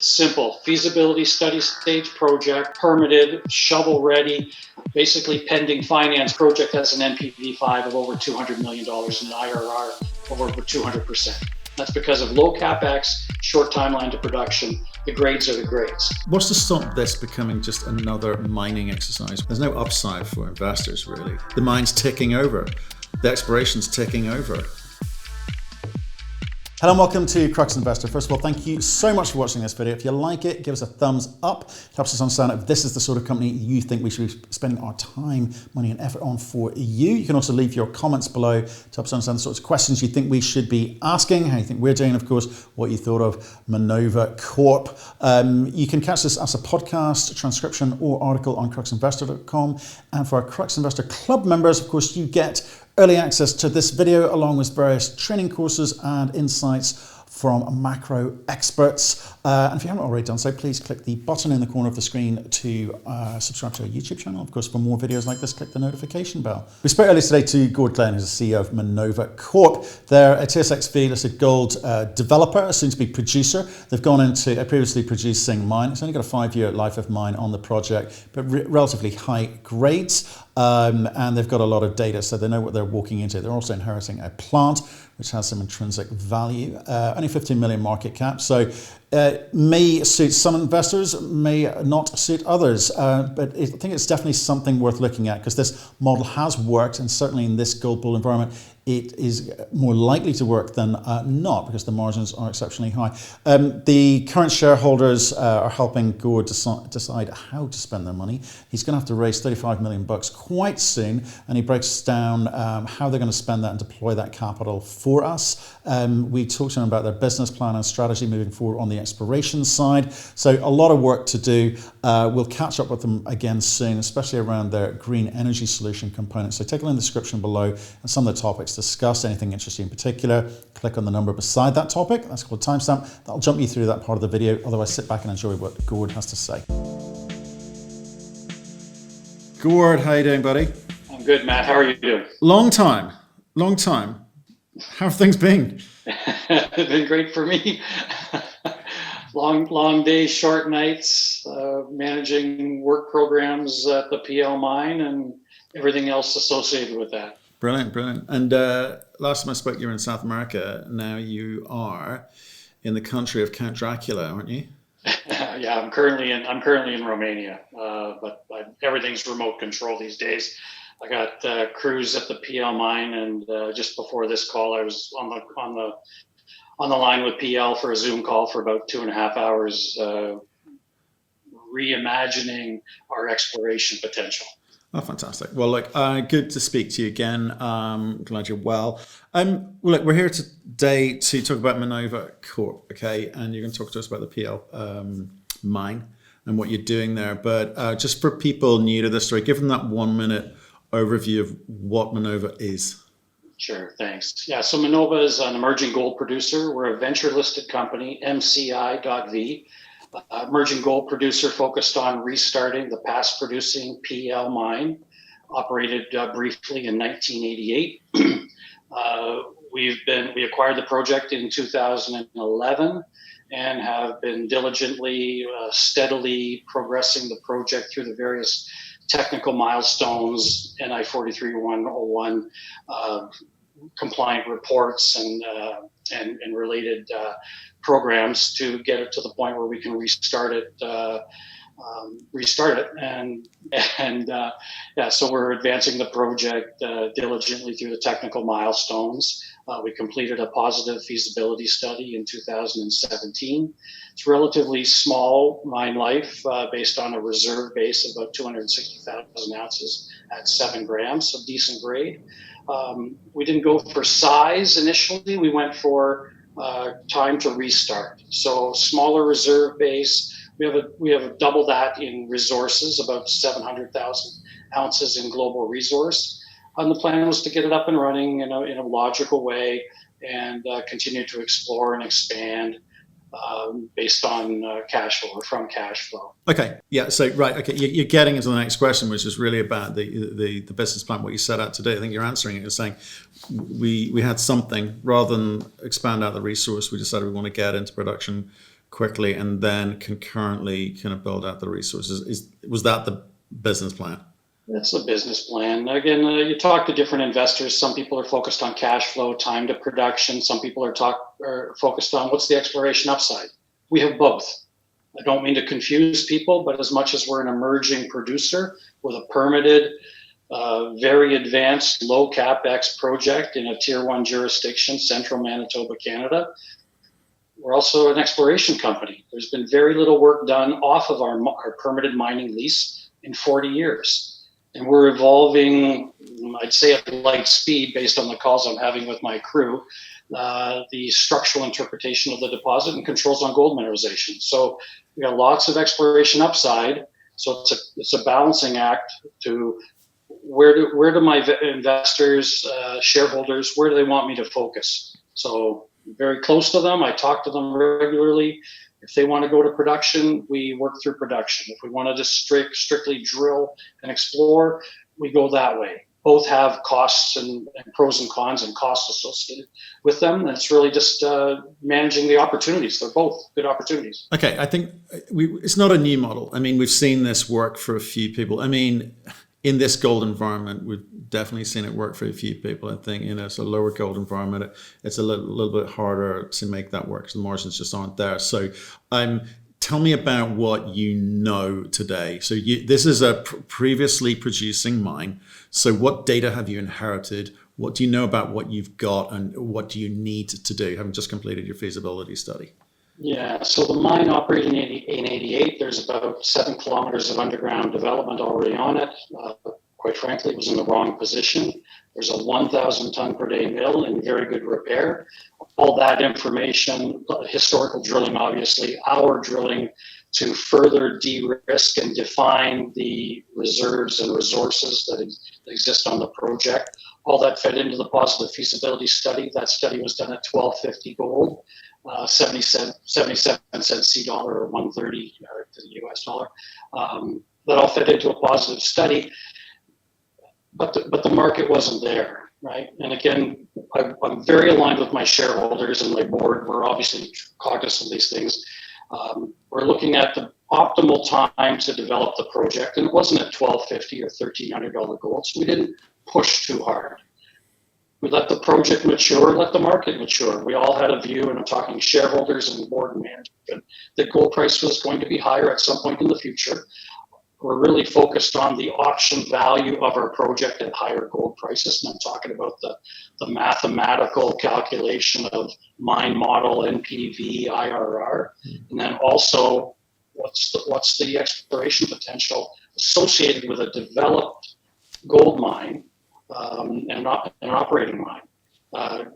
Simple feasibility study stage project, permitted, shovel ready, basically pending finance. Project has an NPV5 of over $200 million and an IRR of over 200%. That's because of low capex, short timeline to production. The grades are the grades. What's to stop this becoming just another mining exercise? There's no upside for investors, really. The mine's ticking over. The exploration's ticking over. Hello and welcome to Crux Investor. First of all, thank you so much for watching this video. If you like it, give us a thumbs up. It helps us understand if this is the sort of company you think we should be spending our time, money and effort on for you. You can also leave your comments below to help us understand the sorts of questions you think we should be asking, how you think we're doing, and of course, what you thought of Minova Corp. You can catch this as a podcast, transcription or article on cruxinvestor.com. And for our Crux Investor Club members, of course, you get early access to this video along with various training courses and insights from macro experts. And if you haven't already done so, please click the button in the corner of the screen to subscribe to our YouTube channel. Of course, for more videos like this, click the notification bell. We spoke earlier today to Gord Glenn, who's the CEO of Minova Corp. They're a TSXV listed gold developer, soon to be producer. They've gone into a previously producing mine. It's only got a 5-year life of mine on the project, but relatively high grades. And they've got a lot of data, so they know what they're walking into. They're also inheriting a plant, which has some intrinsic value. Only 15 million market cap, so may suit some investors, may not suit others. But I think it's definitely something worth looking at because this model has worked, and certainly in this gold bull environment, it is more likely to work than not because the margins are exceptionally high. The current shareholders are helping Gord decide how to spend their money. He's going to have to raise $35 million quite soon, and he breaks down how they're going to spend that and deploy that capital for us. We talked to him about their business plan and strategy moving forward on the exploration side. So a lot of work to do. We'll catch up with them again soon, especially around their green energy solution component. So take a look in the description below and some of the topics discussed. Anything interesting in particular, click on the number beside that topic. That's called timestamp. That'll jump you through that part of the video. Otherwise, sit back and enjoy what Gord has to say. Gord, how you doing, buddy? I'm good, Matt. How are you doing? Long time. How have things been? It's been great for me. Long days, short nights, managing work programs at the PL mine and everything else associated with that. Brilliant. And last time I spoke, you were in South America. Now you are in the country of Count Dracula, aren't you? Yeah, I'm currently in Romania, but everything's remote control these days. I got crews at the PL mine, and just before this call, I was on the line with PL for a Zoom call for about 2.5 hours, reimagining our exploration potential. Oh, fantastic. Well, look, good to speak to you again. Glad you're well. Well, look, we're here today to talk about Minova Corp, okay? And you're going to talk to us about the PL mine and what you're doing there. But just for people new to this story, give them that 1-minute overview of what Minova is. Sure, thanks. Yeah, so Minova is an emerging gold producer. We're a venture-listed company, MCI.V. Emerging gold producer focused on restarting the past-producing PL mine, operated briefly in 1988. We acquired the project in 2011 and have been diligently, steadily progressing the project through the various technical milestones, NI 43-101 compliant reports and related programs to get it to the point where we can restart it. So we're advancing the project diligently through the technical milestones. We completed a positive feasibility study in 2017. It's relatively small mine life based on a reserve base of about 260,000 ounces at 7 grams, so decent grade. We didn't go for size initially. We went for time to restart. So smaller reserve base. We have double that in resources, about 700,000 ounces in global resource. And the plan was to get it up and running in a logical way and continue to explore and expand based on cash flow or from cash flow. Okay, yeah. So right, okay, you're getting into the next question, which is really about the business plan, what you set out to do. I think you're answering it. You're saying we had something rather than expand out the resource. We decided we want to get into production quickly and then concurrently kind of build out the resources. Was that the business plan? That's the business plan. Again, you talk to different investors. Some people are focused on cash flow, time to production. Some people are focused on what's the exploration upside. We have both. I don't mean to confuse people, but as much as we're an emerging producer with a permitted, very advanced, low capex project in a tier 1 jurisdiction, central Manitoba, Canada, we're also an exploration company. There's been very little work done off of our permitted mining lease in 40 years. And we're evolving, I'd say at light speed based on the calls I'm having with my crew, the structural interpretation of the deposit and controls on gold mineralization. So we got lots of exploration upside. So it's a balancing act to where do my investors, shareholders, where do they want me to focus? So very close to them. I talk to them regularly. If they want to go to production, we work through production. If we want to just strictly drill and explore, we go that way. Both have costs and pros and cons and costs associated with them. And it's really just managing the opportunities. They're both good opportunities. Okay, I think it's not a new model. I mean, we've seen this work for a few people. I mean, in this gold environment, we've definitely seen it work for a few people. I think, it's a lower gold environment. It's a little bit harder to make that work because the margins just aren't there. So tell me about what you know today. So this is a previously producing mine. So what data have you inherited? What do you know about what you've got and what do you need to do, having just completed your feasibility study? Yeah, so the mine operating in 88, there's about 7 kilometers of underground development already on it. Quite frankly, it was in the wrong position. There's a 1,000 ton per day mill in very good repair. All that information, historical drilling, obviously, our drilling to further de-risk and define the reserves and resources that exist on the project. All that fed into the positive feasibility study. That study was done at $1,250 gold. 77 cents C dollar or 130 to the US dollar. That all fed into a positive study, but the market wasn't there, right? And again, I'm very aligned with my shareholders and my board. We're obviously cognizant of these things. We're looking at the optimal time to develop the project, and it wasn't at $1,250 or $1,300 gold, so we didn't push too hard. We let the project mature, let the market mature. We all had a view, and I'm talking shareholders and board and management, that gold price was going to be higher at some point in the future. We're really focused on the option value of our project at higher gold prices. And I'm talking about the mathematical calculation of mine model, NPV, IRR, and then also what's the exploration potential associated with a developed gold mine and an operating mine.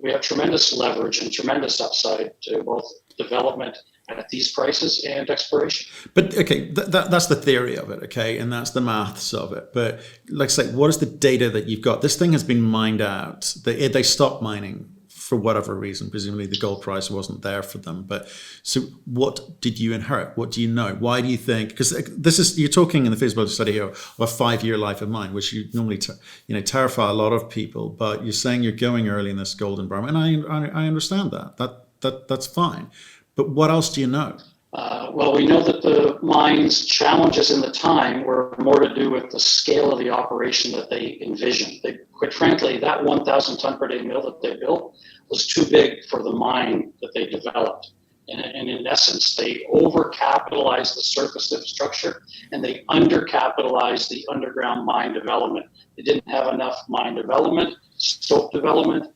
We have tremendous leverage and tremendous upside to both development at these prices and exploration. But okay, that's the theory of it, okay, and that's the maths of it. But like I say, what is the data that you've got? This thing has been mined out. They stopped mining for whatever reason. Presumably the gold price wasn't there for them. But so what did you inherit? What do you know? Why do you think? Because this is, you're talking in the feasibility study here of a 5-year life of mine, which you normally terrify a lot of people. But you're saying you're going early in this gold environment, and I understand that. That's fine. But what else do you know? Well, we know that the mine's challenges in the time were more to do with the scale of the operation that they envisioned. Quite frankly, that 1,000 ton per day mill that they built was too big for the mine that they developed. And in essence, they overcapitalized the surface infrastructure and they undercapitalized the underground mine development. They didn't have enough mine development, stope development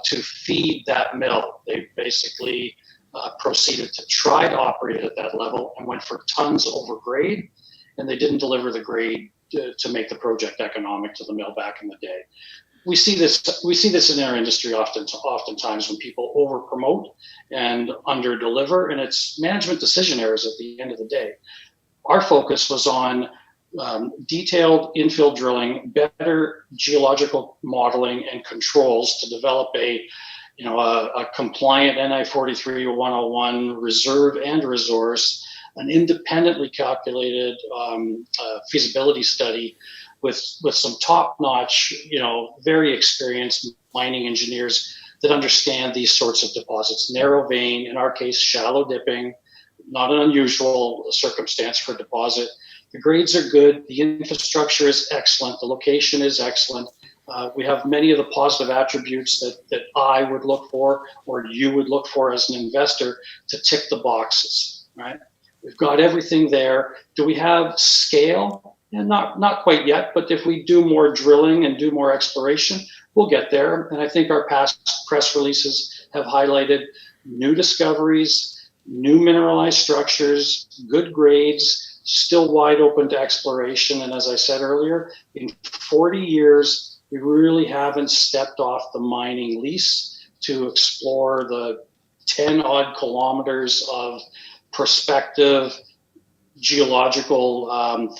to feed that mill. They basically proceeded to try to operate at that level and went for tons over grade, and they didn't deliver the grade to make the project economic to the mill back in the day. We see this in our industry oftentimes when people over promote and under deliver, and it's management decision errors at the end of the day. Our focus was on detailed infill drilling, better geological modeling and controls to develop a compliant NI 43-101 reserve and resource, an independently calculated feasibility study with some top-notch, very experienced mining engineers that understand these sorts of deposits. Narrow vein, in our case, shallow dipping, not an unusual circumstance for a deposit. The grades are good. The infrastructure is excellent. The location is excellent. We have many of the positive attributes that I would look for or you would look for as an investor to tick the boxes, right? We've got everything there. Do we have scale? And not quite yet, but if we do more drilling and do more exploration, we'll get there. And I think our past press releases have highlighted new discoveries, new mineralized structures, good grades, still wide open to exploration. And as I said earlier, in 40 years, we really haven't stepped off the mining lease to explore the 10 odd kilometers of prospective geological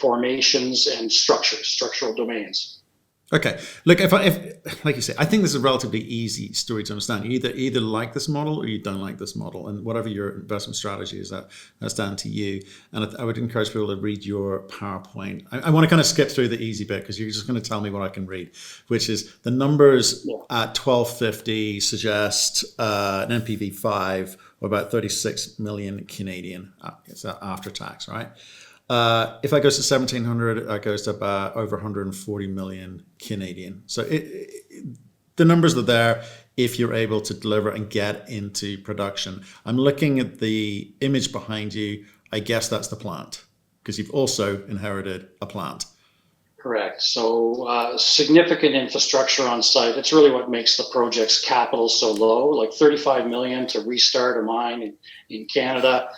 formations and structural domains. Okay. Look, if like you say, I think this is a relatively easy story to understand. You either like this model or you don't like this model, and whatever your investment strategy is, that's down to you. And I would encourage people to read your PowerPoint. I want to kind of skip through the easy bit because you're just going to tell me what I can read, which is the numbers at 1250 suggest an NPV5 of about 36 million Canadian. It's after tax, right? If that goes to 1700, that goes to about over 140 million Canadian. So the numbers are there if you're able to deliver and get into production. I'm looking at the image behind you. I guess that's the plant because you've also inherited a plant. Correct. So significant infrastructure on site. It's really what makes the project's capital so low, like 35 million to restart a mine in Canada.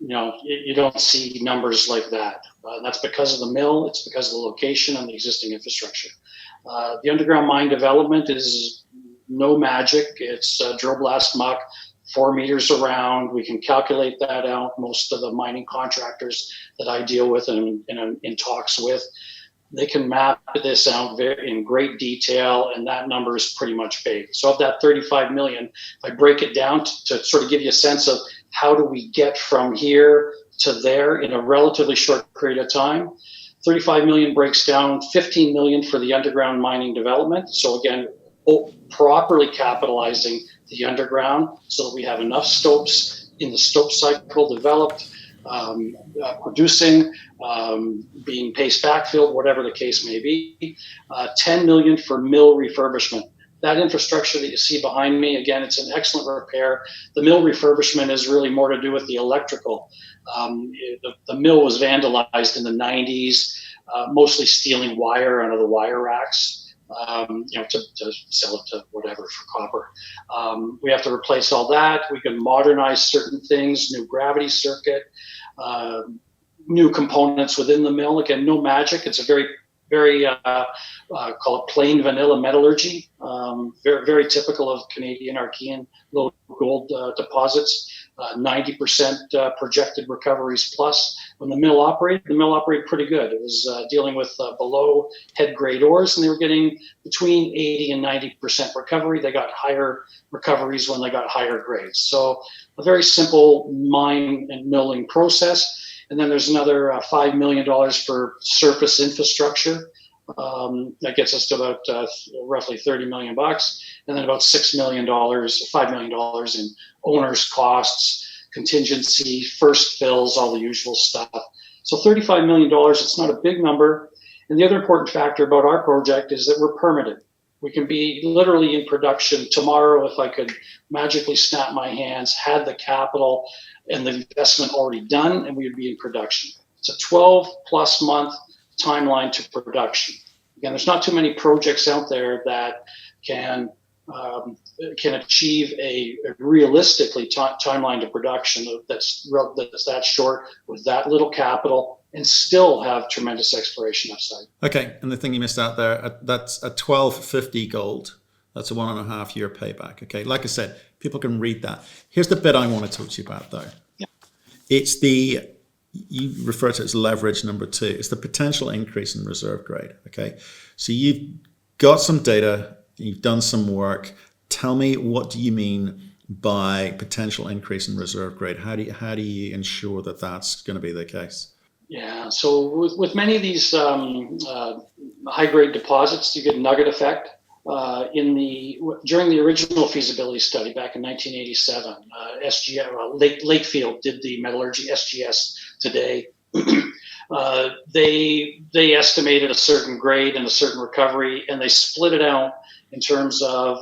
You don't see numbers like that. That's because of the mill. It's because of the location and the existing infrastructure. The underground mine development is no magic. It's drill blast muck, 4 meters around. We can calculate that out. Most of the mining contractors that I deal with and in talks with, they can map this out in great detail, and that number is pretty much baked. So of that 35 million, if I break it down to sort of give you a sense of how do we get from here to there in a relatively short period of time, 35 million breaks down 15 million for the underground mining development. So again, properly capitalizing the underground so that we have enough stopes in the stope cycle developed, producing, being paste backfilled, whatever the case may be. 10 million for mill refurbishment. That infrastructure that you see behind me, again, it's an excellent repair. The mill refurbishment is really more to do with the electrical. The mill was vandalized in the 90s, mostly stealing wire out of the wire racks, to sell it to whatever for copper. We have to replace all that. We can modernize certain things, new gravity circuit, new components within the mill. Again, no magic. It's a very call it plain vanilla metallurgy, very, very typical of Canadian Archean low gold deposits, 90% projected recoveries plus. When the mill operated pretty good. It was dealing with below head grade ores, and they were getting between 80 and 90% recovery. They got higher recoveries when they got higher grades. So a very simple mine and milling process. And then there's another $5 million for surface infrastructure. That gets us to about roughly 30 million bucks, and then about $5 million in owners' costs, contingency, first fills, all the usual stuff. So $35 million, it's not a big number. And the other important factor about our project is that we're permitted. We can be literally in production tomorrow if I could magically snap my hands, had the capital and the investment already done, and we would be in production. It's a 12-plus month timeline to production. Again, there's not too many projects out there that can achieve a realistically timeline to production that's that short with that little capital and still have tremendous exploration upside. Okay, and the thing you missed out there, that's a 1250 gold. That's a 1.5 year payback. Okay, like I said, people can read that. Here's the bit I want to talk to you about, though. Yeah. It's you refer to it as leverage number 2. It's the potential increase in reserve grade. Okay, so you've got some data, you've done some work. Tell me, what do you mean by potential increase in reserve grade? How do you ensure that that's going to be the case? Yeah, so with many of these high grade deposits, you get nugget effect. during the original feasibility study back in 1987, Lakefield did the metallurgy, SGS today. They estimated a certain grade and a certain recovery, and they split it out in terms of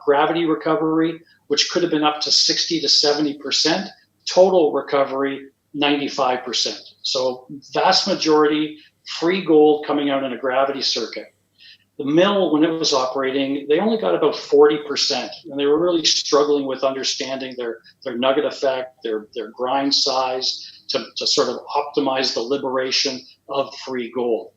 gravity recovery, which could have been up to 60 to 70%, total recovery 95%. So vast majority free gold coming out in a gravity circuit. The mill, when it was operating, they only got about 40%, and they were really struggling with understanding their nugget effect, their grind size, to sort of optimize the liberation of free gold.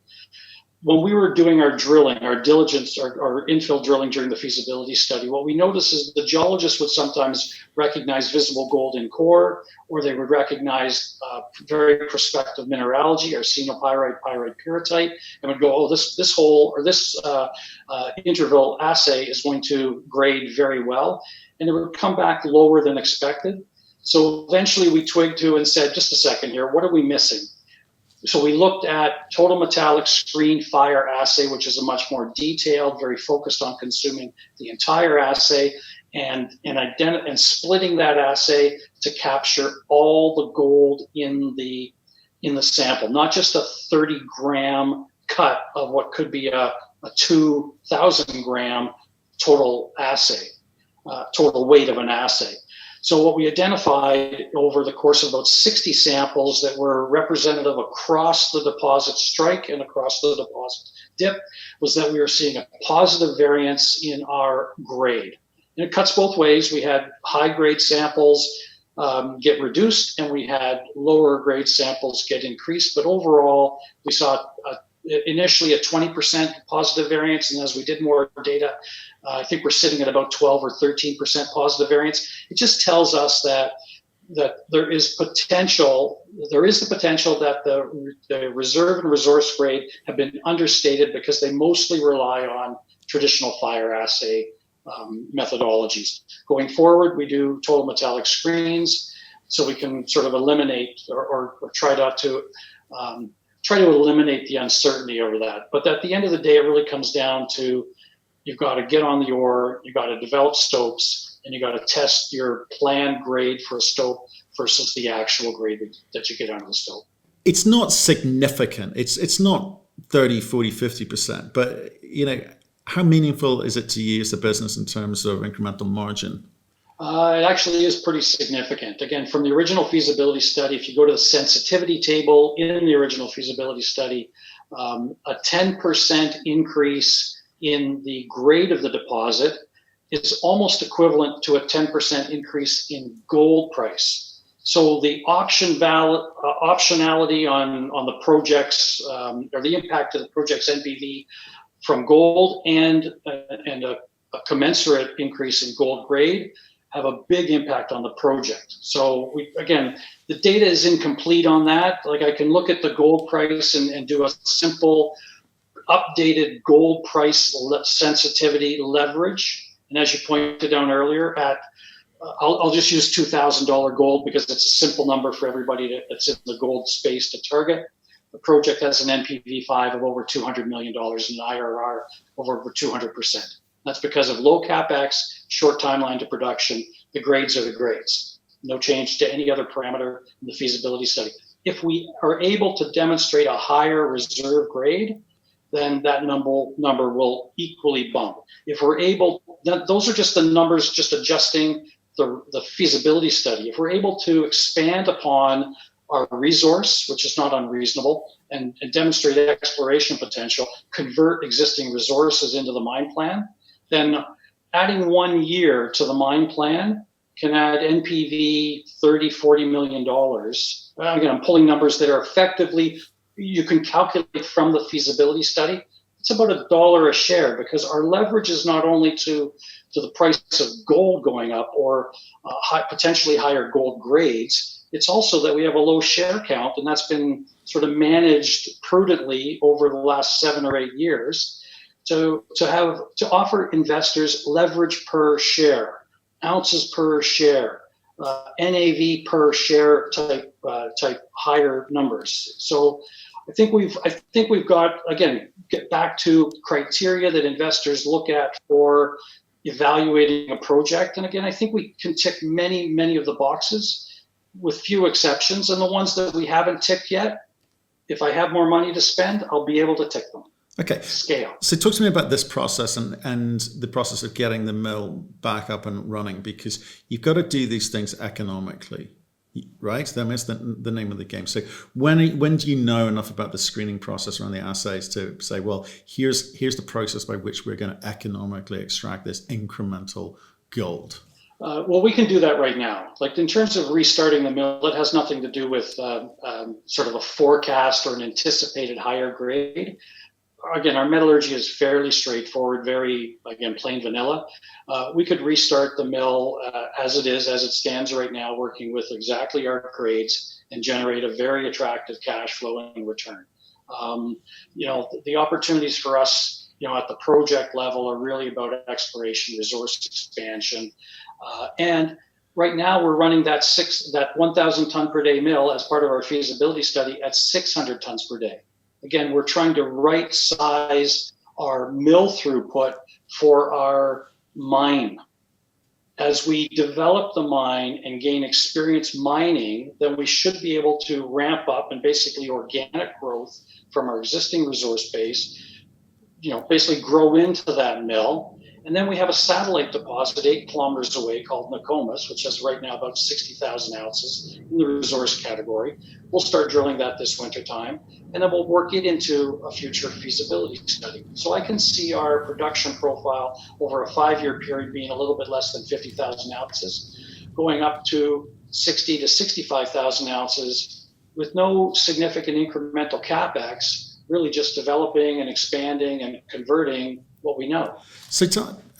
When we were doing our drilling, our diligence, our infill drilling during the feasibility study, what we noticed is the geologists would sometimes recognize visible gold in core, or they would recognize very prospective mineralogy, arsenopyrite, pyrite, pyrrhotite, and would go, oh, this hole or this interval assay is going to grade very well, and it would come back lower than expected. So eventually we twigged to and said, just a second here, what are we missing? So we looked at total metallic screen fire assay, which is a much more detailed, very focused on consuming the entire assay, and splitting that assay to capture all the gold in the sample, not just a 30-gram cut of what could be a 2,000-gram total assay, total weight of an assay. So what we identified over the course of about 60 samples that were representative across the deposit strike and across the deposit dip was that we were seeing a positive variance in our grade. And it cuts both ways. We had high grade samples get reduced, and we had lower grade samples get increased. But overall, we saw initially a 20% positive variance, and as we did more data, I think we're sitting at about 12 or 13% positive variance. It just tells us that there is potential. There is the potential that the reserve and resource grade have been understated because they mostly rely on traditional fire assay methodologies. Going forward, we do total metallic screens, so we can sort of eliminate or try to eliminate the uncertainty over that. But at the end of the day, it really comes down to you've got to get on the ore, you've got to develop stopes, and you've got to test your planned grade for a stope versus the actual grade that you get out of the stope. It's not significant. It's not 30, 40, 50%, but how meaningful is it to you as a business in terms of incremental margin? It actually is pretty significant. Again, from the original feasibility study, if you go to the sensitivity table in the original feasibility study, a 10% increase in the grade of the deposit is almost equivalent to a 10% increase in gold price. So the optionality on the projects or the impact of the project's NPV from gold and a commensurate increase in gold grade have a big impact on the project. So again, the data is incomplete on that. Like I can look at the gold price and do a simple updated gold price sensitivity leverage. And as you pointed out earlier, I'll just use $2,000 gold because it's a simple number for everybody that's in the gold space to target. The project has an NPV5 of over $200 million and an IRR of over 200%. That's because of low CapEx, short timeline to production. The grades are the grades. No change to any other parameter in the feasibility study. If we are able to demonstrate a higher reserve grade, then that number will equally bump. If we're able, those are just the numbers, just adjusting the feasibility study. If we're able to expand upon our resource, which is not unreasonable, and demonstrate exploration potential, convert existing resources into the mine plan, then adding 1 year to the mine plan can add NPV $30-40 million. Again, I'm pulling numbers that are effectively, you can calculate from the feasibility study. It's about $1 a share because our leverage is not only to the price of gold going up or potentially higher gold grades. It's also that we have a low share count, and that's been sort of managed prudently over the last 7 or 8 years to offer investors leverage per share, ounces per share, NAV per share type higher numbers. So I think we've got, again, get back to criteria that investors look at for evaluating a project. And again, I think we can tick many of the boxes with few exceptions. And the ones that we haven't ticked yet, if I have more money to spend, I'll be able to tick them. Okay. Scale. So talk to me about this process and the process of getting the mill back up and running, because you've got to do these things economically, right? That's the name of the game. So when do you know enough about the screening process around the assays to say, well, here's the process by which we're going to economically extract this incremental gold? Well, we can do that right now. Like in terms of restarting the mill, it has nothing to do with sort of a forecast or an anticipated higher grade. Again, our metallurgy is fairly straightforward, very, again, plain vanilla. We could restart the mill as it stands right now, working with exactly our grades and generate a very attractive cash flowing return. The opportunities for us, at the project level are really about exploration, resource expansion. And right now we're running that 1,000 ton per day mill as part of our feasibility study at 600 tons per day. Again, we're trying to right size our mill throughput for our mine. As we develop the mine and gain experience mining, then we should be able to ramp up and basically organic growth from our existing resource base, basically grow into that mill. And then we have a satellite deposit 8 kilometers away called Nokomis, which has right now about 60,000 ounces in the resource category. We'll start drilling that this winter time, and then we'll work it into a future feasibility study. So I can see our production profile over a 5-year period being a little bit less than 50,000 ounces, going up to 60 to 65,000 ounces with no significant incremental capex, really just developing and expanding and converting what we know. So,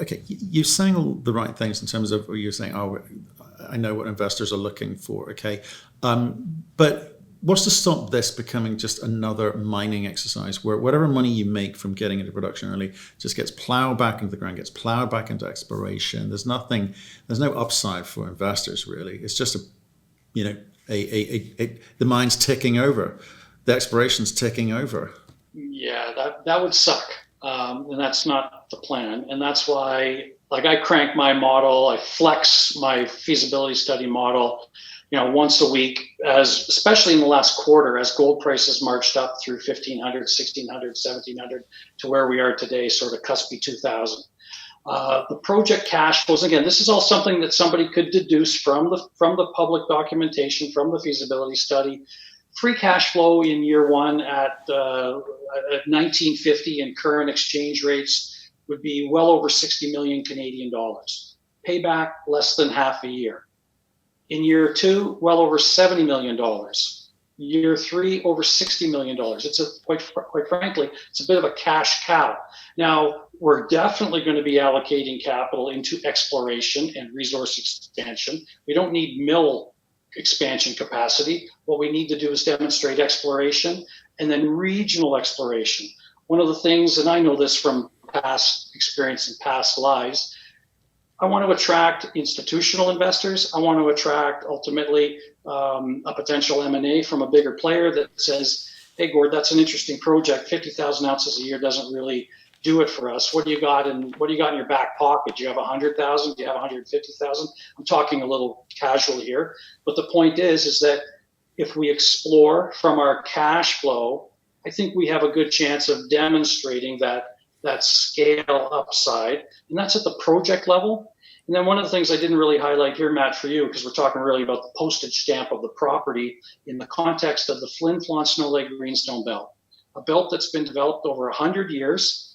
okay, you're saying all the right things in terms of, you're saying, I know what investors are looking for, okay? But what's to stop this becoming just another mining exercise where whatever money you make from getting into production early just gets plowed back into the ground, gets plowed back into exploration? There's no upside for investors, really. It's just the mine's ticking over. The exploration's ticking over. Yeah, that would suck. And that's not the plan. And that's why, I crank my model, I flex my feasibility study model, once a week, especially in the last quarter, as gold prices marched up through 1,500, 1,600, 1,700 to where we are today, sort of cuspy 2,000. The project cash flows, again, this is all something that somebody could deduce from the public documentation, from the feasibility study. Free cash flow in year one at 1950 in current exchange rates would be well over 60 million Canadian dollars. Payback less than half a year. In year two, well over 70 million dollars. Year three, over 60 million dollars. It's quite frankly, it's a bit of a cash cow. Now, we're definitely going to be allocating capital into exploration and resource expansion. We don't need mill expansion capacity. What we need to do is demonstrate exploration and then regional exploration. One of the things, and I know this from past experience and past lives, I want to attract institutional investors. I want to attract ultimately a potential M&A from a bigger player that says, hey, Gord, that's an interesting project. 50,000 ounces a year doesn't really do it for us. What do you got in your back pocket? Do you have 100,000? Do you have 150,000? I'm talking a little casual here, but the point is that if we explore from our cash flow, I think we have a good chance of demonstrating that scale upside, and that's at the project level. And then one of the things I didn't really highlight here, Matt, for you, because we're talking really about the postage stamp of the property in the context of the Flin Flon Snow Lake Greenstone Belt, a belt that's been developed over 100 years.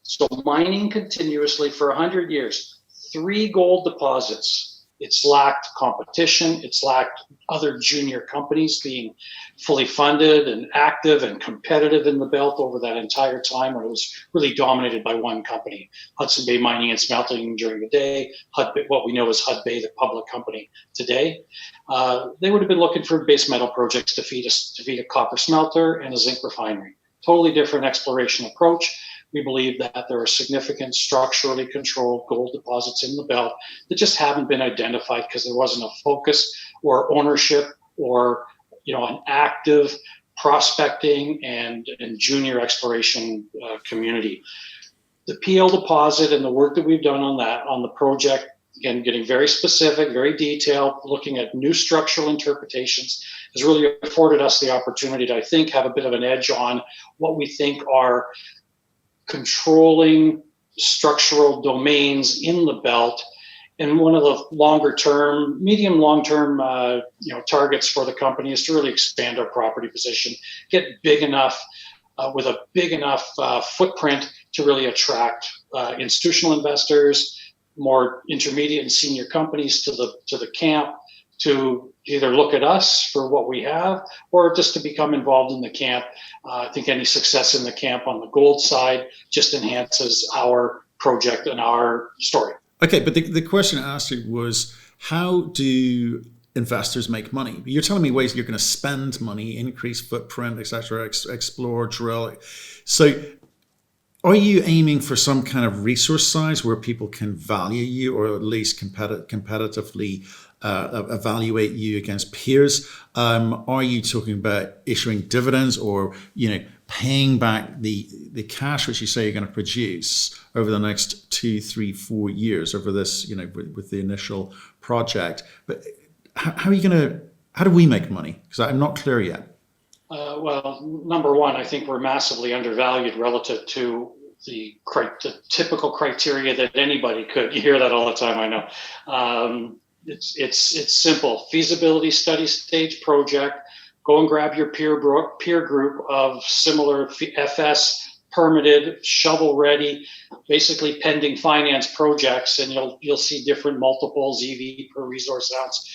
So mining continuously for 100 years, 3 gold deposits. It's lacked competition. It's lacked other junior companies being fully funded and active and competitive in the belt over that entire time when it was really dominated by one company, Hudson Bay Mining and Smelting during the day, what we know as Hudbay, the public company today. They would have been looking for base metal projects to feed a copper smelter and a zinc refinery. Totally different exploration approach. We believe that there are significant structurally controlled gold deposits in the belt that just haven't been identified because there wasn't a focus or ownership or an active prospecting and junior exploration community. The PL deposit and the work that we've done on that, on the project, again, getting very specific, very detailed, looking at new structural interpretations, has really afforded us the opportunity to, I think, have a bit of an edge on what we think are controlling structural domains in the belt. And one of the medium long-term, targets for the company is to really expand our property position, get big enough, with a big enough footprint to really attract institutional investors, more intermediate and senior companies to the camp, to either look at us for what we have or just to become involved in the camp. I think any success in the camp on the gold side just enhances our project and our story. Okay, but the question I asked you was, how do investors make money? You're telling me ways you're going to spend money, increase footprint, etc., explore, drill. So are you aiming for some kind of resource size where people can value you, or at least competitively evaluate you against peers? Are you talking about issuing dividends, or paying back the cash which you say you're going to produce over the next 2, 3, 4 years over this, with the initial project? But how do we make money? Because I'm not clear yet. Well, number one, I think we're massively undervalued relative to the typical criteria that anybody could. You hear that all the time, I know. It's simple. Feasibility study stage project. Go and grab your peer group of similar FS permitted, shovel ready, basically pending finance projects, and you'll see different multiples, EV per resource ounce.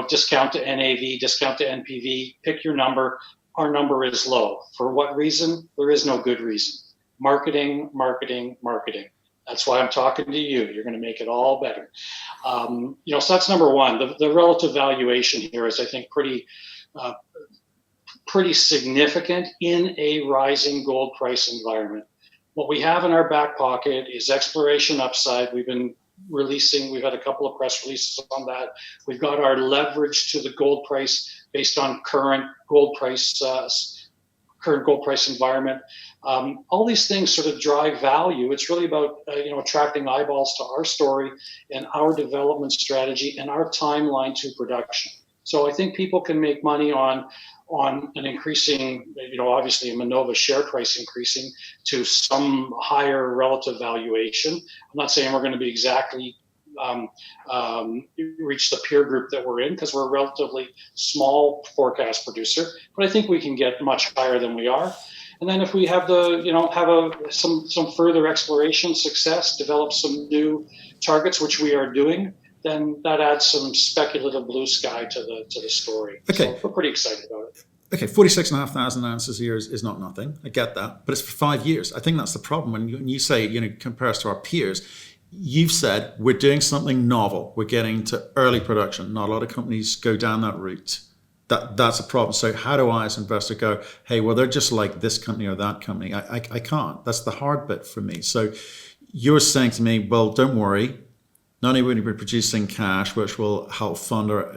Discount to NAV, discount to NPV. Pick your number. Our number is low. For what reason? There is no good reason. Marketing, marketing, marketing. That's why I'm talking to you. You're going to make it all better. So that's number one. The relative valuation here is, I think, pretty significant in a rising gold price environment. What we have in our back pocket is exploration upside. We've had a couple of press releases on that. We've got our leverage to the gold price based on current gold price environment. All these things sort of drive value. It's really about attracting eyeballs to our story and our development strategy and our timeline to production. So I think people can make money on an increasing, obviously a Minova share price increasing to some higher relative valuation. I'm not saying we're going to be exactly reach the peer group that we're in, because we're a relatively small forecast producer, but I think we can get much higher than we are. And then if we have some further exploration success, develop some new targets, which we are doing, then that adds some speculative blue sky to the story. Okay. So we're pretty excited about it. Okay, 46,500 ounces a year is not nothing. I get that, but it's for 5 years. I think that's the problem. When you say, compare us to our peers, you've said we're doing something novel. We're getting to early production. Not a lot of companies go down that route. That's a problem. So how do I, as an investor, go, hey, well, they're just like this company or that company? I can't. That's the hard bit for me. So you're saying to me, well, don't worry. Not only will we be producing cash, which will help fund our,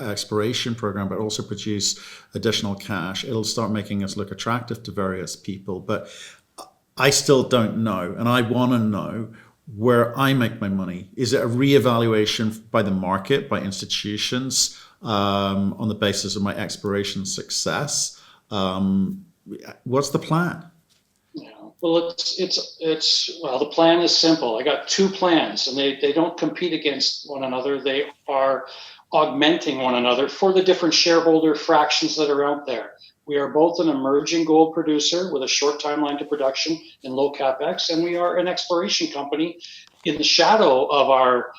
exploration program, but also produce additional cash. It'll start making us look attractive to various people. But I still don't know, and I want to know where I make my money. Is it a reevaluation by the market, by institutions, on the basis of my exploration success? What's the plan? Well, the plan is simple. I got two plans, and they don't compete against one another. They are augmenting one another for the different shareholder fractions that are out there. We are both an emerging gold producer with a short timeline to production and low capex, and we are an exploration company in the shadow of our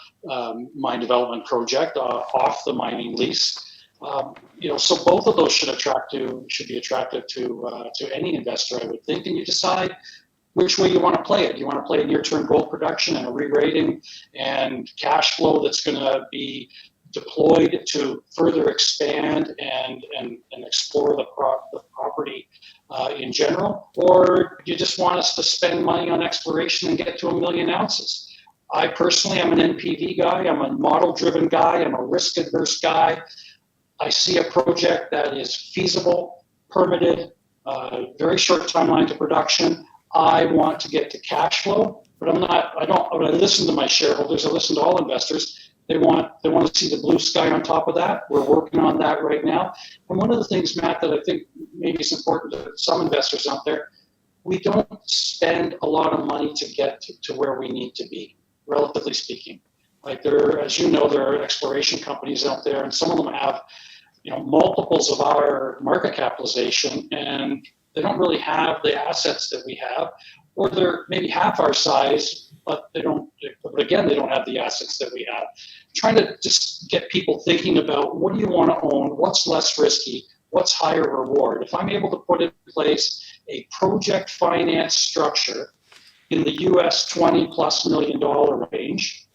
mine development project off the mining lease. So both of those should be attractive to any investor, I would think. And you decide which way you want to play it. You want to play a near-term gold production and a re-rating and cash flow that's going to be deployed to further expand and explore the property in general, or you just want us to spend money on exploration and get to 1 million ounces. I personally am an NPV guy. I'm a model-driven guy. I'm a risk-averse guy. I see a project that is feasible, permitted, very short timeline to production. I want to get to cash flow, but when I listen to my shareholders, I listen to all investors. They want to see the blue sky on top of that. We're working on that right now. And one of the things, Matt, that I think maybe is important to some investors out there, we don't spend a lot of money to get to where we need to be, relatively speaking. Like as you know, there are exploration companies out there, and some of them have, multiples of our market capitalization, and they don't really have the assets that we have, or they're maybe half our size, but they don't have the assets that we have. Trying to just get people thinking about, what do you want to own? What's less risky? What's higher reward? If I'm able to put in place a project finance structure in the US $20+ million range,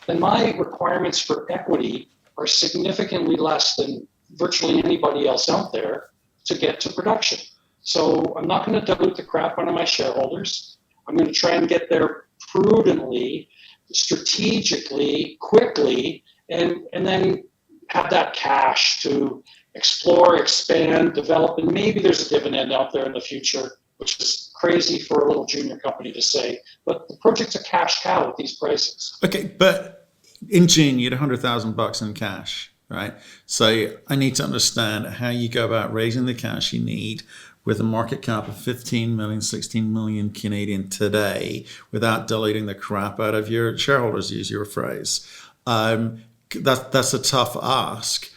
then my requirements for equity are significantly less than virtually anybody else out there to get to production. So I'm not going to dilute the crap out of my shareholders. I'm going to try and get there prudently, strategically, quickly, and then have that cash to explore, expand, develop, and maybe there's a dividend out there in the future, which is crazy for a little junior company to say, but the project's a cash cow at these prices. Okay, but in June you had $100,000 in cash, right? So I need to understand how you go about raising the cash you need with a market cap of 15 million, 16 million Canadian today without diluting the crap out of your shareholders, use your phrase. That's a tough ask.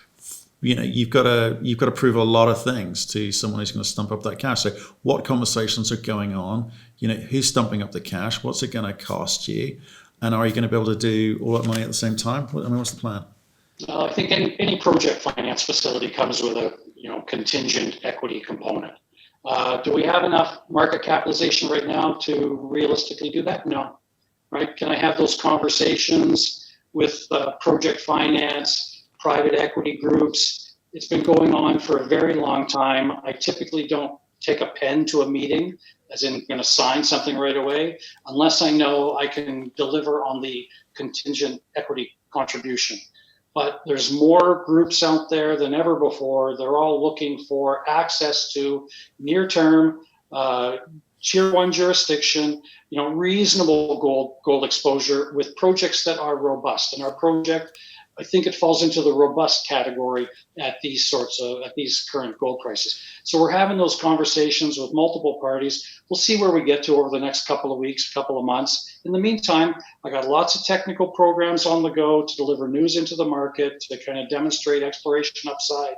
You've got to prove a lot of things to someone who's going to stump up that cash. So what conversations are going on? Who's stumping up the cash? What's it going to cost you? And are you going to be able to do all that money at the same time? What's the plan? I think any project finance facility comes with a contingent equity component. Do we have enough market capitalization right now to realistically do that? No. Right? Can I have those conversations with project finance, private equity groups? It's been going on for a very long time. I typically don't take a pen to a meeting, as in going to sign something right away, unless I know I can deliver on the contingent equity contribution. But there's more groups out there than ever before. They're all looking for access to near-term, tier one jurisdiction, reasonable gold exposure with projects that are robust. And our project, I think it falls into the robust category at these current gold prices. So we're having those conversations with multiple parties. We'll see where we get to over the next couple of weeks, couple of months. In the meantime, I got lots of technical programs on the go to deliver news into the market, to kind of demonstrate exploration upside.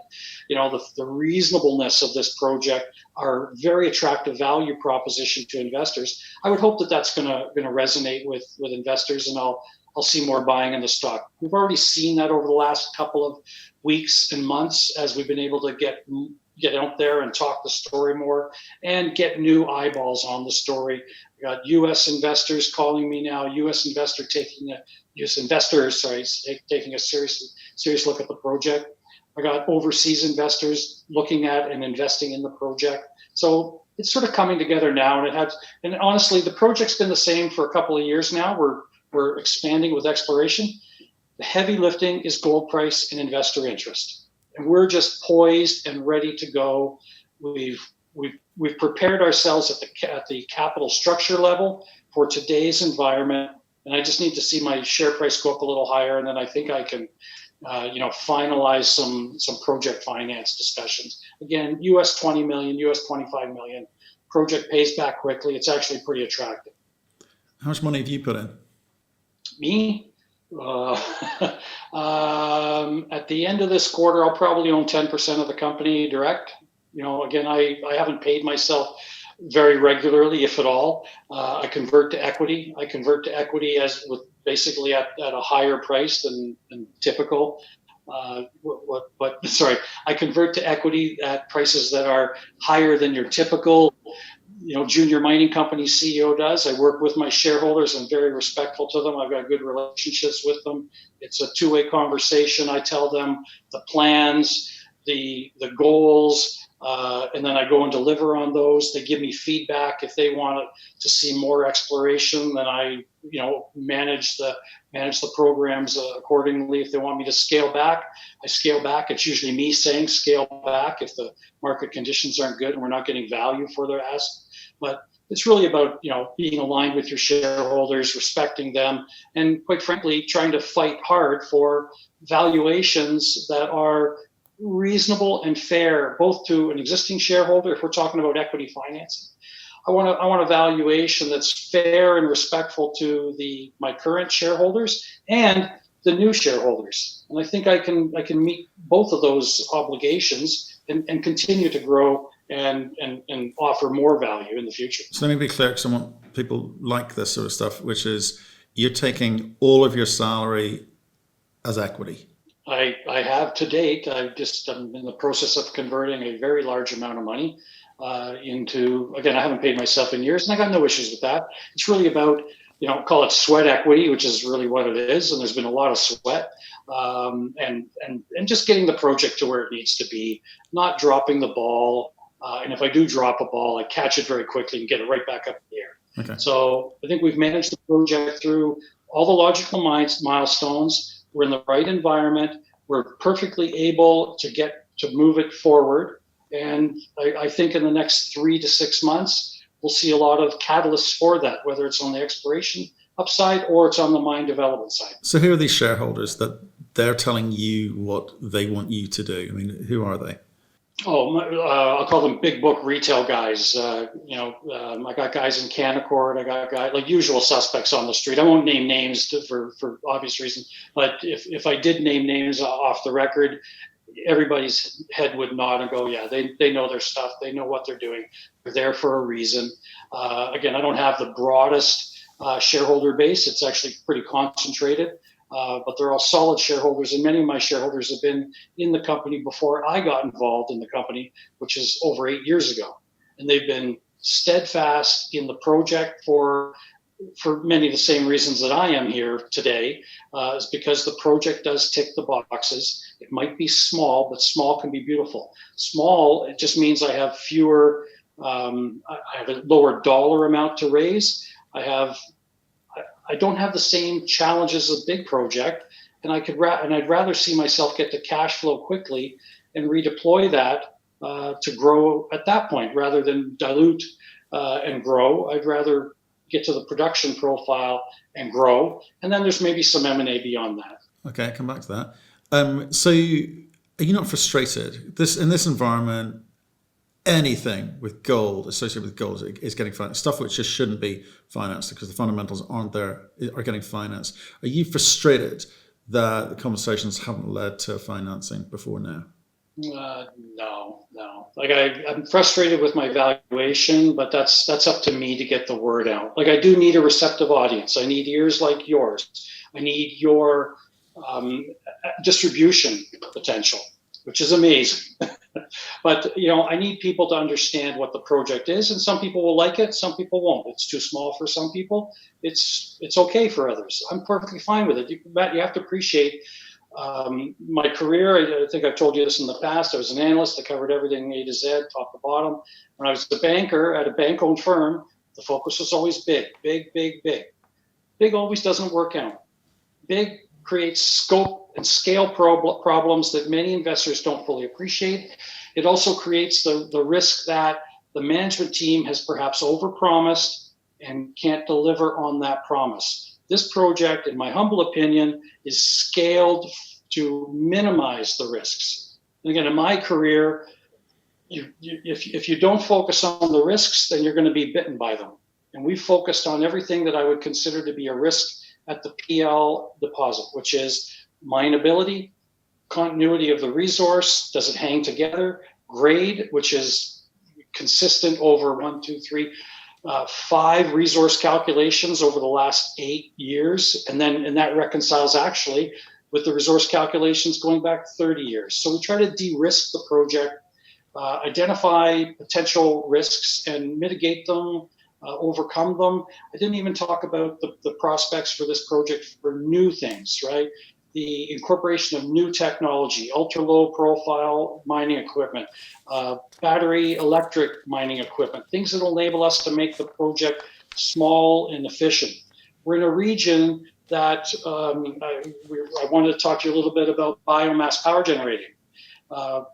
The reasonableness of this project, our very attractive value proposition to investors. I would hope that that's going to resonate with investors, and I'll see more buying in the stock. We've already seen that over the last couple of weeks and months as we've been able to get out there and talk the story more and get new eyeballs on the story. We got U.S. investors calling me now. U.S. investors taking a serious look at the project. I got overseas investors looking at and investing in the project. So it's sort of coming together now, and honestly, the project's been the same for a couple of years now. We're expanding with exploration. The heavy lifting is gold price and investor interest. And we're just poised and ready to go. We've prepared ourselves at the capital structure level for today's environment. And I just need to see my share price go up a little higher. And then I think I can, finalize some project finance discussions. Again, US 20 million, US 25 million. Project pays back quickly. It's actually pretty attractive. How much money have you put in? Me? At the end of this quarter, I'll probably own 10% of the company direct. Again, I haven't paid myself very regularly, if at all. I convert to equity. As with basically at a higher price than typical. I convert to equity at prices that are higher than your typical junior mining company CEO does. I work with my shareholders. I'm very respectful to them. I've got good relationships with them. It's a two-way conversation. I tell them the plans, the goals, and then I go and deliver on those. They give me feedback if they want to see more exploration. Then I, manage the programs accordingly. If they want me to scale back, I scale back. It's usually me saying scale back if the market conditions aren't good and we're not getting value for their asset. But it's really about being aligned with your shareholders, respecting them, and quite frankly, trying to fight hard for valuations that are reasonable and fair, both to an existing shareholder, if we're talking about equity financing. I want a valuation that's fair and respectful to my current shareholders and the new shareholders. And I think I can meet both of those obligations and continue to grow and offer more value in the future. So let me be clear, because I want people like this sort of stuff, which is you're taking all of your salary as equity. I have to date. I'm in the process of converting a very large amount of money into, again, I haven't paid myself in years, and I got no issues with that. It's really about, call it sweat equity, which is really what it is. And there's been a lot of sweat and just getting the project to where it needs to be, not dropping the ball. And if I do drop a ball, I catch it very quickly and get it right back up in the air. Okay. So I think we've managed the project through all the logical milestones. We're in the right environment. We're perfectly able to move it forward. And I think in the next 3 to 6 months, we'll see a lot of catalysts for that, whether it's on the exploration upside or it's on the mine development side. So who are these shareholders that they're telling you what they want you to do? I mean, who are they? I'll call them big book retail guys. I got guys in Canaccord. I got guys like usual suspects on the street. I won't name names for obvious reasons. But if I did name names off the record, everybody's head would nod and go, yeah, they know their stuff. They know what they're doing. They're there for a reason. Again, I don't have the broadest shareholder base. It's actually pretty concentrated. But they're all solid shareholders, and many of my shareholders have been in the company before I got involved in the company, which is over 8 years ago. And they've been steadfast in the project for many of the same reasons that I am here today, is because the project does tick the boxes. It might be small, but small can be beautiful. Small, it just means I have fewer, I have a lower dollar amount to raise. I don't have the same challenges as a big project, and I'd rather see myself get to cash flow quickly and redeploy that to grow at that point rather than dilute and grow. I'd rather get to the production profile and grow, and then there's maybe some M&A beyond that. Okay, I'll come back to that. So are you not frustrated? In this environment, anything with gold, associated with gold, is getting financed. Stuff which just shouldn't be financed because the fundamentals aren't there are getting financed. Are you frustrated that the conversations haven't led to financing before now? No. Like I'm frustrated with my valuation, but that's up to me to get the word out. Like I do need a receptive audience. I need ears like yours. I need your distribution potential, which is amazing. But I need people to understand what the project is, and some people will like it, some people won't. It's too small for some people. It's okay for others. I'm perfectly fine with it. Matt, you have to appreciate my career. I think I've told you this in the past. I was an analyst. I covered everything A to Z, top to bottom. When I was a banker at a bank-owned firm, the focus was always big. Big always doesn't work out. Big creates scope and scale problems that many investors don't fully appreciate. It also creates the risk that the management team has perhaps overpromised and can't deliver on that promise. This project, in my humble opinion, is scaled to minimize the risks. And again, in my career, if you don't focus on the risks, then you're going to be bitten by them. And we focused on everything that I would consider to be a risk at the PL deposit, which is mineability, continuity of the resource, does it hang together, grade, which is consistent over 5 resource calculations over the last 8 years, and that reconciles actually with the resource calculations going back 30 years. So we try to de-risk the project, identify potential risks and mitigate them, overcome them. I didn't even talk about the prospects for this project for new things, right? the incorporation of new technology, ultra-low profile mining equipment, battery electric mining equipment, things that will enable us to make the project small and efficient. We're in a region that I wanted to talk to you a little bit about biomass power generating.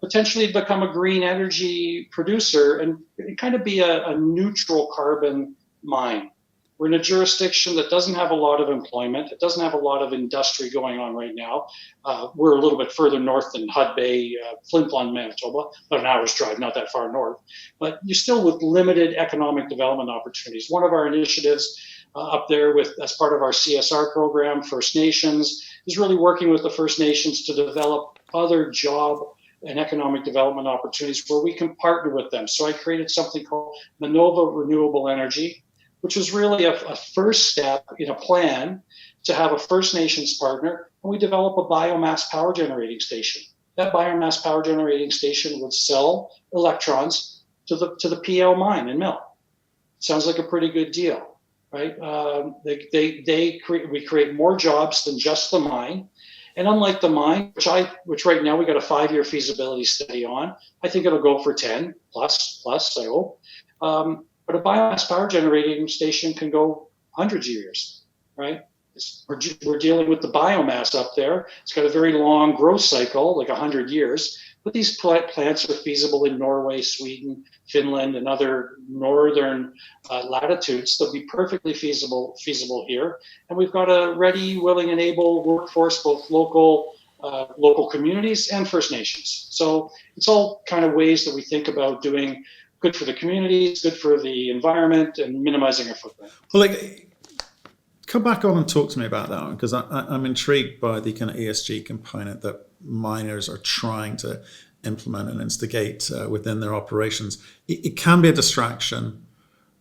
Potentially become a green energy producer and kind of be a neutral carbon mine. We're in a jurisdiction that doesn't have a lot of employment. It doesn't have a lot of industry going on right now. We're a little bit further north than Hudbay, Flin Flon, Manitoba, about an hour's drive, not that far north. But you're still with limited economic development opportunities. One of our initiatives up there as part of our CSR program, First Nations, is really working with the First Nations to develop other job and economic development opportunities where we can partner with them. So I created something called Minova Renewable Energy, which was really a first step in a plan to have a First Nations partner, and we develop a biomass power generating station. That biomass power generating station would sell electrons to the PL mine and mill. Sounds like a pretty good deal, right? We create more jobs than just the mine. And unlike the mine, which right now we got a 5-year feasibility study on, I think it'll go for 10 plus, I hope. But a biomass power generating station can go hundreds of years, right? We're dealing with the biomass up there. It's got a very long growth cycle, like 100 years. But these plants are feasible in Norway, Sweden, Finland, and other northern latitudes. They'll be perfectly feasible here. And we've got a ready, willing, and able workforce, both local communities and First Nations. So it's all kind of ways that we think about doing good for the communities, good for the environment, and minimizing our footprint. Well, come back on and talk to me about that one, because I'm intrigued by the kind of ESG component that miners are trying to implement and instigate within their operations. It can be a distraction.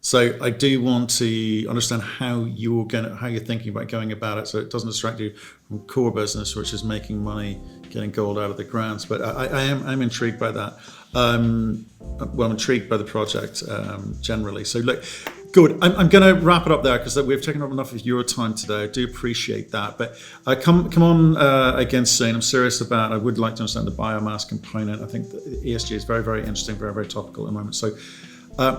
So I do want to understand how you're thinking about going about it, so it doesn't distract you from core business, which is making money, getting gold out of the ground. But I'm intrigued by that. I'm intrigued by the project generally. So look, good. I'm going to wrap it up there because we've taken up enough of your time today. I do appreciate that. But come on again soon. I'm serious about. I would like to understand the biomass component. I think the ESG is very, very interesting, very, very topical at the moment. So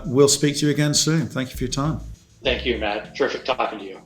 we'll speak to you again soon. Thank you for your time. Thank you, Matt. Terrific talking to you.